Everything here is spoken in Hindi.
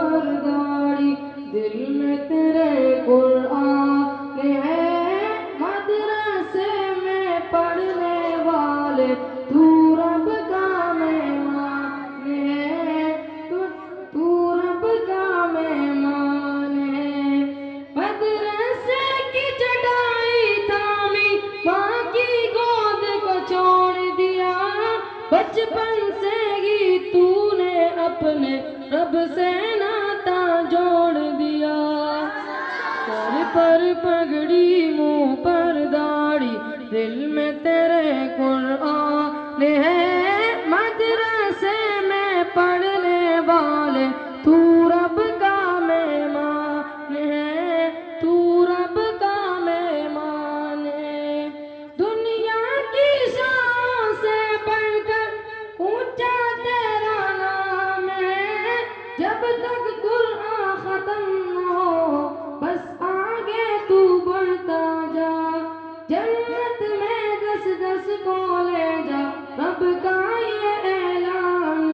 पर दाढ़ी, दिल में तेरे कुरान है, मदरसे में पढ़ने वाले तू रब का मेहमान है, तू रब का मेहमान है। मदरसे की चटाई थामी, माँ की गोद को छोड़ दिया, बचपन से ही तूने अपने रब से नाता जोड़ दिया। सर पर पगड़ी मुंह पर दाढ़ी, दिल में तेरे कुरान है, मदरसे में पढ़ने वाले तू रब का मेहमान है, तू रब का मेहमान है। दुनिया की शान से बढ़कर ऊंचा तेरा नाम है, जब तक कुरान खत्म न हो बस आगे तू बढ़ता जा, जन्नत में 10-10 को ले जा।